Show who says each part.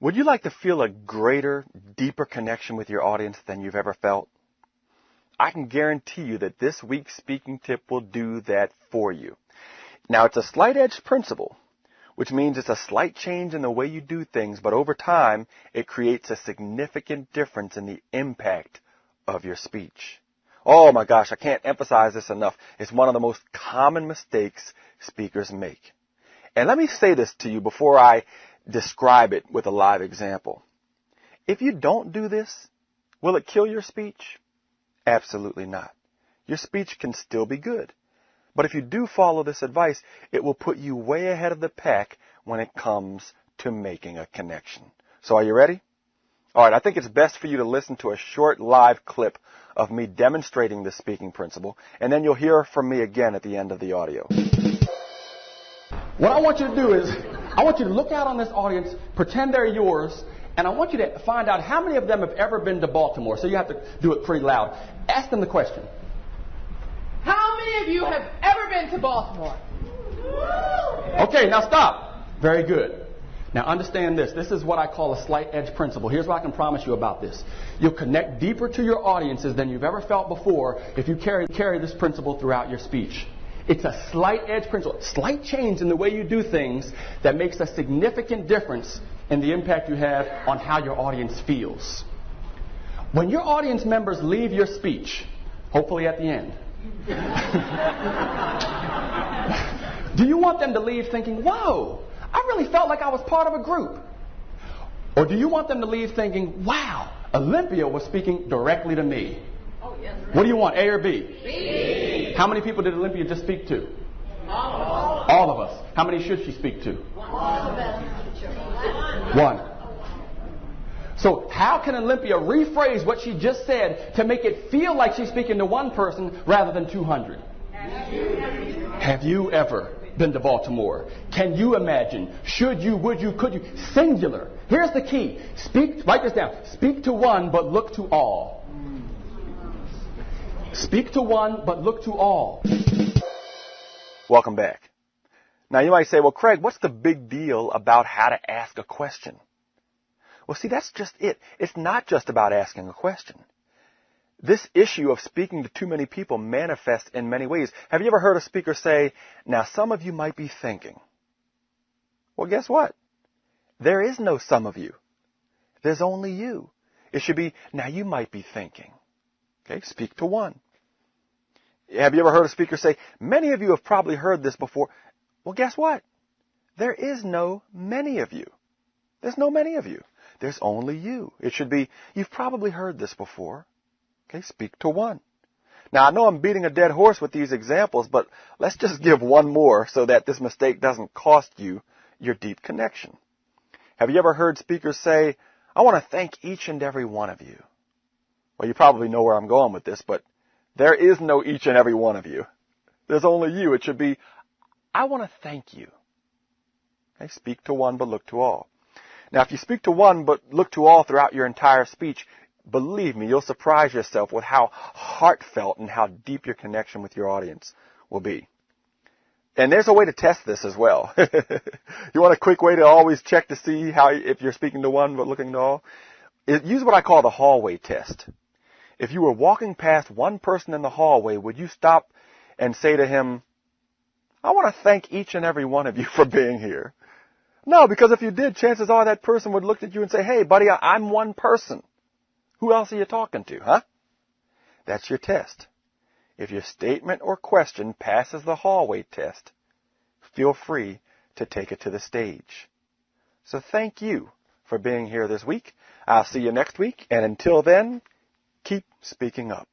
Speaker 1: Would you like to feel a greater, deeper connection with your audience than you've ever felt? I can guarantee you that this week's speaking tip will do that for you. Now, it's a slight edge principle, which means it's a slight change in the way you do things, but over time, it creates a significant difference in the impact of your speech. Oh my gosh, I can't emphasize this enough. It's one of the most common mistakes speakers make. And let me say this to you before I describe it with a live example. If you don't do this, will it kill your speech? Absolutely not. Your speech can still be good. But if you do follow this advice, it will put you way ahead of the pack when it comes to making a connection. So are you ready? All right, I think it's best for you to listen to a short live clip of me demonstrating this speaking principle, and then you'll hear from me again at the end of the audio.
Speaker 2: What I want you to do is, I want you to look out on this audience, pretend they're yours, and I want you to find out how many of them have ever been to Baltimore. So you have to do it pretty loud. Ask them the question.
Speaker 3: How many of you have ever been to Baltimore?
Speaker 2: Okay, now stop. Very good. Now understand this. This is what I call a slight edge principle. Here's what I can promise you about this. You'll connect deeper to your audiences than you've ever felt before if you carry this principle throughout your speech. It's a slight edge principle, slight change in the way you do things that makes a significant difference in the impact you have on how your audience feels. When your audience members leave your speech, hopefully at the end, do you want them to leave thinking, whoa, I really felt like I was part of a group? Or do you want them to leave thinking, wow, Olympia was speaking directly to me?
Speaker 3: Oh, yes.
Speaker 2: What do you want, A or B?
Speaker 3: B.
Speaker 2: How many people did Olympia just speak to?
Speaker 3: All
Speaker 2: of us. How many should she speak to?
Speaker 3: One.
Speaker 2: One. So how can Olympia rephrase what she just said to make it feel like she's speaking to one person rather than 200? Have you ever been to Baltimore? Can you imagine? Should you, would you, could you? Singular. Here's the key. Write this down. Speak to one, but look to all. Speak to one, but look to all.
Speaker 1: Welcome back. Now you might say, well, Craig, what's the big deal about how to ask a question? Well, see, that's just it. It's not just about asking a question. This issue of speaking to too many people manifests in many ways. Have you ever heard a speaker say, now some of you might be thinking? Well, guess what? There is no some of you. There's only you. It should be, now you might be thinking. Okay, speak to one. Have you ever heard a speaker say, many of you have probably heard this before? Well, guess what? There is no many of you. There's no many of you. There's only you. It should be, you've probably heard this before. Okay, speak to one. Now, I know I'm beating a dead horse with these examples, but let's just give one more so that this mistake doesn't cost you your deep connection. Have you ever heard speakers say, I want to thank each and every one of you? Well, you probably know where I'm going with this, but there is no each and every one of you. There's only you. It should be, I want to thank you. Okay, speak to one, but look to all. Now, if you speak to one, but look to all throughout your entire speech, believe me, you'll surprise yourself with how heartfelt and how deep your connection with your audience will be. And there's a way to test this as well. You want a quick way to always check to see if you're speaking to one, but looking to all? Use what I call the hallway test. If you were walking past one person in the hallway, would you stop and say to him, I want to thank each and every one of you for being here? No, because if you did, chances are that person would look at you and say, hey, buddy, I'm one person. Who else are you talking to, huh? That's your test. If your statement or question passes the hallway test, feel free to take it to the stage. So thank you for being here this week. I'll see you next week, and until then, keep speaking up.